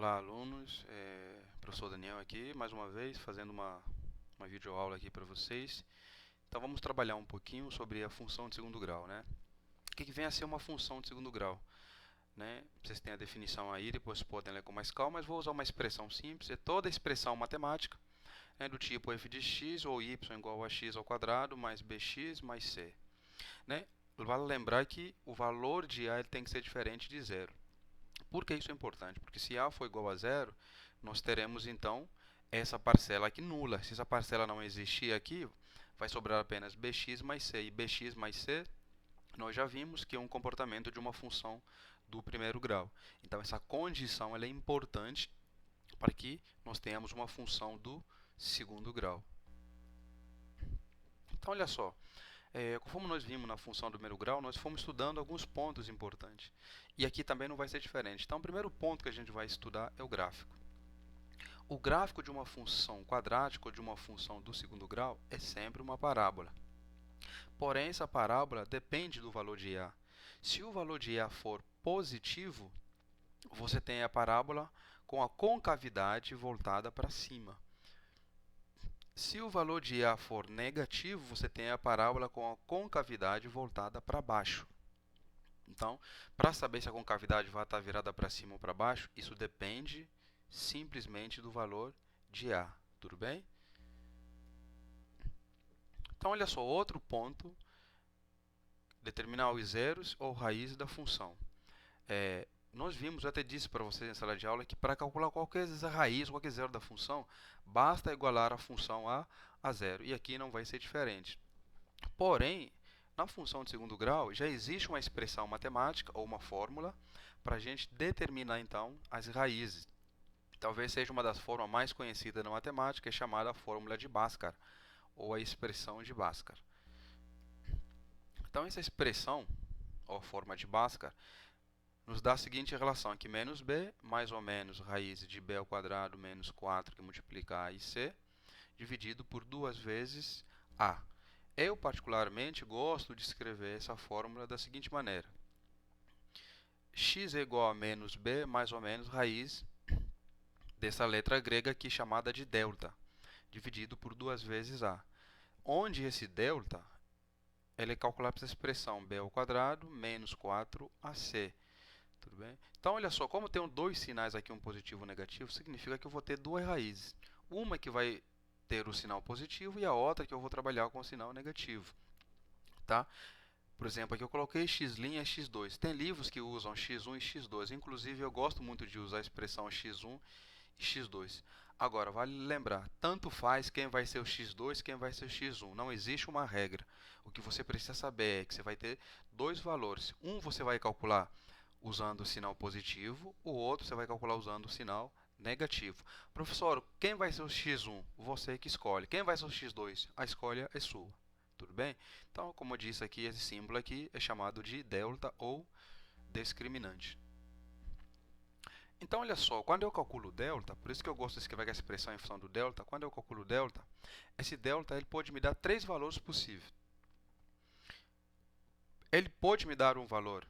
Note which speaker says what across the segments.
Speaker 1: Olá, alunos. Professor Daniel aqui, mais uma vez, fazendo uma videoaula aqui para vocês. Então, vamos trabalhar um pouquinho sobre a função de segundo grau, né? O que vem a ser uma função de segundo grau, né? Vocês têm a definição aí, depois podem ler com mais calma, mas vou usar uma expressão simples. É toda expressão matemática, né, do tipo f de x ou y igual a x ao quadrado mais bx mais c, né? Vale lembrar que o valor de a ele tem que ser diferente de zero. Por que isso é importante? Porque se a for igual a zero, nós teremos então essa parcela aqui nula. Se essa parcela não existir aqui, vai sobrar apenas bx mais c. E bx mais c, nós já vimos que é um comportamento de uma função do primeiro grau. Então, essa condição ela é importante para que nós tenhamos uma função do segundo grau. Então, olha só. Conforme nós vimos na função do primeiro grau, nós fomos estudando alguns pontos importantes. E aqui também não vai ser diferente. Então, o primeiro ponto que a gente vai estudar é o gráfico. O gráfico de uma função quadrática ou de uma função do segundo grau é sempre uma parábola. Porém, essa parábola depende do valor de a. Se o valor de a for positivo, você tem a parábola com a concavidade voltada para cima. Se o valor de a for negativo, você tem a parábola com a concavidade voltada para baixo. Então, para saber se a concavidade vai estar virada para cima ou para baixo, isso depende simplesmente do valor de a. Tudo bem? Então, olha só, outro ponto, determinar os zeros ou raízes da função. Nós vimos, eu até disse para vocês na sala de aula, que para calcular qualquer raiz, qualquer zero da função, basta igualar a função a zero. E aqui não vai ser diferente. Porém, na função de segundo grau, já existe uma expressão matemática ou uma fórmula para a gente determinar, então, as raízes. Talvez seja uma das formas mais conhecidas na matemática, é chamada fórmula de Bhaskara, ou a expressão de Bhaskara. Então, essa expressão, ou forma de Bhaskara, nos dá a seguinte relação, que menos b, mais ou menos raiz de b ao quadrado menos 4, que multiplica a e c, dividido por 2 vezes a. Eu, particularmente, gosto de escrever essa fórmula da seguinte maneira. X é igual a menos b, mais ou menos raiz dessa letra grega aqui chamada de delta, dividido por 2 vezes a. Onde esse delta ele é calculado por essa expressão b ao quadrado menos 4ac. Tudo bem? Então, olha só, como eu tenho dois sinais aqui, um positivo e um negativo, significa que eu vou ter duas raízes. Uma que vai ter o sinal positivo e a outra que eu vou trabalhar com o sinal negativo. Tá? Por exemplo, aqui eu coloquei x' e x2. Tem livros que usam x1 e x2. Inclusive, eu gosto muito de usar a expressão x1 e x2. Agora, vale lembrar, tanto faz quem vai ser o x2 e quem vai ser o x1. Não existe uma regra. O que você precisa saber é que você vai ter dois valores. Um você vai calcular usando o sinal positivo, o outro você vai calcular usando o sinal negativo. Professor, quem vai ser o x1? Você que escolhe. Quem vai ser o x2? A escolha é sua. Tudo bem? Então, como eu disse aqui, esse símbolo aqui é chamado de delta ou discriminante. Então, olha só, quando eu calculo delta, por isso que eu gosto de escrever a expressão em função do delta, quando eu calculo delta, esse delta ele pode me dar três valores possíveis. Ele pode me dar um valor,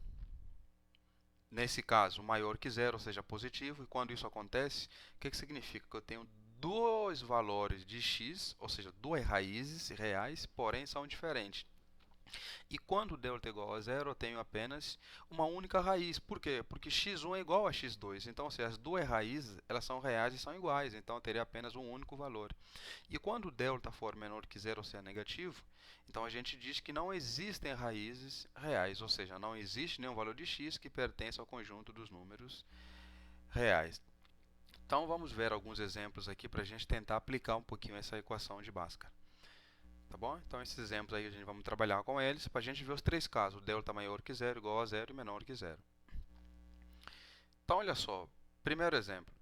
Speaker 1: nesse caso, maior que zero, ou seja, positivo, e quando isso acontece, o que significa? Que eu tenho dois valores de x, ou seja, duas raízes reais, porém são diferentes. E quando delta é igual a zero, eu tenho apenas uma única raiz. Por quê? Porque x1 é igual a x2. Então, se as duas raízes elas são reais e são iguais, então eu teria apenas um único valor. E quando delta for menor que zero, ou seja, negativo, então a gente diz que não existem raízes reais, ou seja, não existe nenhum valor de x que pertença ao conjunto dos números reais. Então, vamos ver alguns exemplos aqui para a gente tentar aplicar um pouquinho essa equação de Bhaskara. Tá bom? Então, esses exemplos aí a gente vamos trabalhar com eles para a gente ver os três casos. Delta maior que zero, igual a zero e menor que zero. Então, olha só. Primeiro exemplo.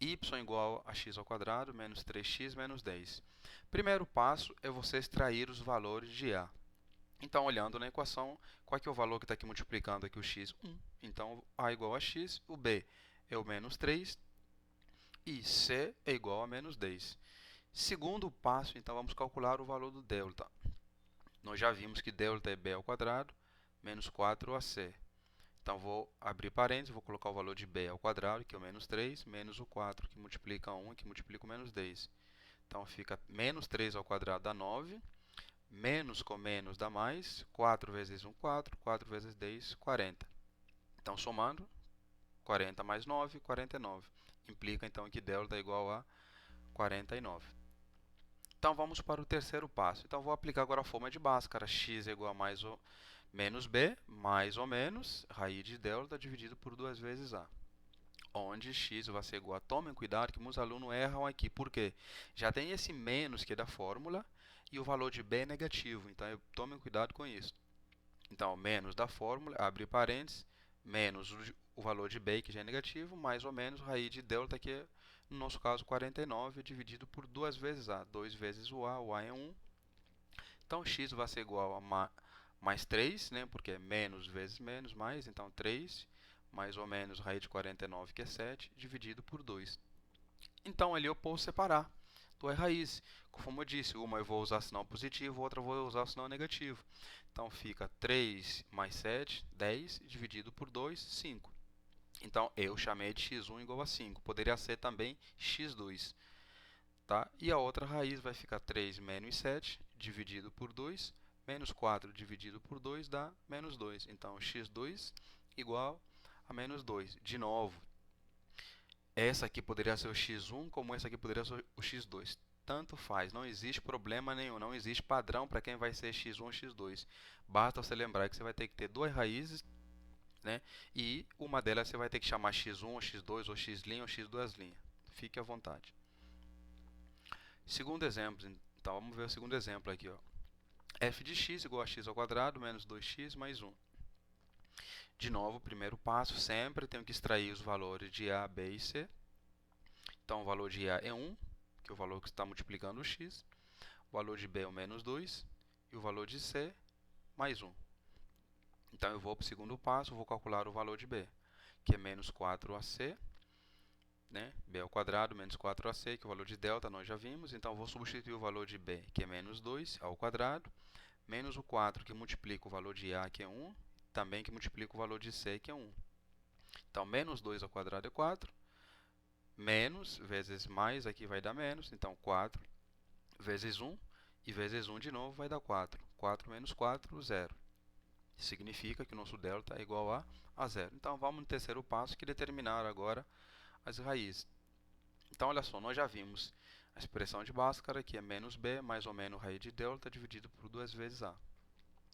Speaker 1: Y igual a x ao quadrado menos 3x menos 10. Primeiro passo é você extrair os valores de a. Então, olhando na equação, qual é o valor que está aqui multiplicando aqui o x? 1. Então, a igual a x, o b é o menos 3 e c é igual a menos 10. Segundo passo, então, vamos calcular o valor do delta. Nós já vimos que delta é b ao quadrado menos 4ac. Então, vou abrir parênteses, vou colocar o valor de b ao quadrado, que é o menos 3, menos o 4, que multiplica 1, que multiplica o menos 10. Então, fica menos 3 ao quadrado dá 9, menos com menos dá mais, 4 vezes 1, 4, 4 vezes 10, 40. Então, somando, 40 mais 9, 49. Implica, então, que delta é igual a 49. Então, vamos para o terceiro passo. Então, vou aplicar agora a forma de Bhaskara. X é igual a mais ou menos b, mais ou menos, raiz de delta dividido por 2 vezes a. Onde x vai ser igual a... Tomem cuidado que muitos alunos erram aqui. Por quê? Já tem esse menos que é da fórmula e o valor de b é negativo. Então, tomem cuidado com isso. Então, menos da fórmula, abre parênteses, menos o valor de b, que já é negativo, mais ou menos raiz de delta, que é, no nosso caso, 49, dividido por 2 vezes a. 2 vezes o a é 1. Então, x vai ser igual a mais 3, né, porque é menos vezes menos, mais, então 3, mais ou menos raiz de 49, que é 7, dividido por 2. Então, ali eu posso separar duas raízes. Como eu disse, uma eu vou usar sinal positivo, outra eu vou usar o sinal negativo. Então, fica 3 mais 7, 10, dividido por 2, 5. Então, eu chamei de x1 igual a 5. Poderia ser também x2. Tá? E a outra raiz vai ficar 3 menos 7, dividido por 2, menos 4 dividido por 2 dá menos 2. Então, x2 igual a menos 2. De novo, essa aqui poderia ser o x1, como essa aqui poderia ser o x2. Tanto faz, não existe problema nenhum, não existe padrão para quem vai ser x1 ou x2. Basta você lembrar que você vai ter que ter duas raízes, né? E uma delas você vai ter que chamar x1 ou x2 ou x' ou x2'. Fique à vontade. Segundo exemplo, então vamos ver o segundo exemplo aqui, ó. F de x igual a x ao quadrado menos 2x mais 1. De novo, primeiro passo, sempre tenho que extrair os valores de a, b e c. Então, o valor de a é 1, que é o valor que está multiplicando o x. O valor de b é o menos 2 e o valor de c mais 1. Então, eu vou para o segundo passo, vou calcular o valor de b, que é menos 4ac, né? b ao quadrado menos 4ac, que é o valor de delta, nós já vimos. Então, vou substituir o valor de b, que é menos 2, ao quadrado, menos o 4, que multiplica o valor de a, que é 1, também que multiplica o valor de c, que é 1. Então, menos 2 ao quadrado é 4, menos vezes mais, aqui vai dar menos, então 4 vezes 1, e vezes 1 de novo vai dar 4. 4 menos 4, 0. Significa que o nosso delta é igual a 0. Então, vamos no terceiro passo, que é determinar agora as raízes. Então, olha só, nós já vimos a expressão de Bhaskara, que é menos b, mais ou menos raiz de delta, dividido por 2 vezes a.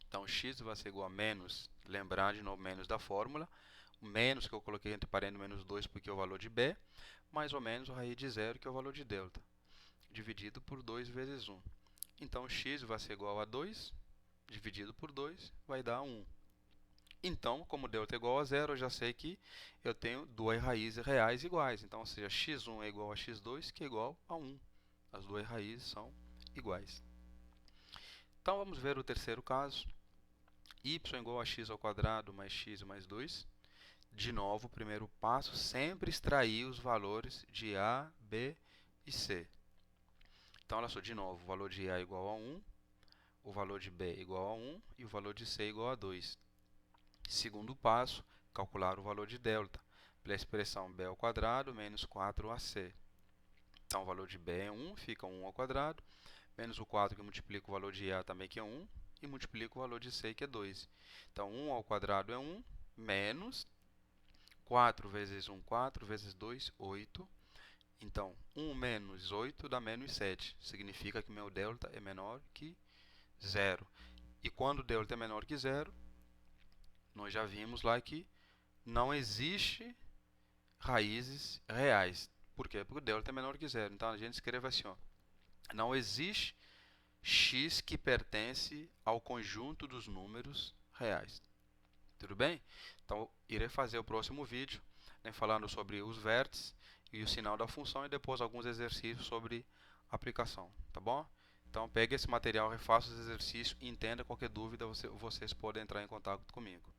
Speaker 1: Então, x vai ser igual a menos, lembrar de novo, menos da fórmula, o menos que eu coloquei entre parênteses menos 2, porque é o valor de b, mais ou menos a raiz de 0, que é o valor de delta, dividido por 2 vezes 1. Então, x vai ser igual a 2, dividido por 2, vai dar 1. Então, como delta é igual a 0, eu já sei que eu tenho duas raízes reais iguais. Então, ou seja, x1 é igual a x2, que é igual a 1. As duas raízes são iguais. Então, vamos ver o terceiro caso. Y igual a x ao quadrado mais x mais 2. De novo, o primeiro passo, sempre extrair os valores de a, b e c. Então, olha só, de novo, o valor de a é igual a 1, o valor de b é igual a 1 e o valor de c é igual a 2. Segundo passo, calcular o valor de delta, pela expressão b ao quadrado menos 4ac. Então, o valor de b é 1, fica 1 ao quadrado, menos o 4 que multiplica o valor de a também, que é 1, e multiplica o valor de c, que é 2. Então, 1 ao quadrado é 1, menos 4 vezes 1, 4, vezes 2, 8. Então, 1 menos 8 dá menos 7. Significa que meu delta é menor que 0. E quando o delta é menor que 0, nós já vimos lá que não existe raízes reais. Por quê? Porque o delta é menor que 0. Então, a gente escreve assim, ó, não existe x que pertence ao conjunto dos números reais. Tudo bem? Então, irei fazer o próximo vídeo, né, falando sobre os vértices e o sinal da função e depois alguns exercícios sobre aplicação, tá bom? Então, pegue esse material, refaça os exercícios e entenda qualquer dúvida, vocês podem entrar em contato comigo.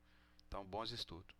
Speaker 1: Então, bons estudos.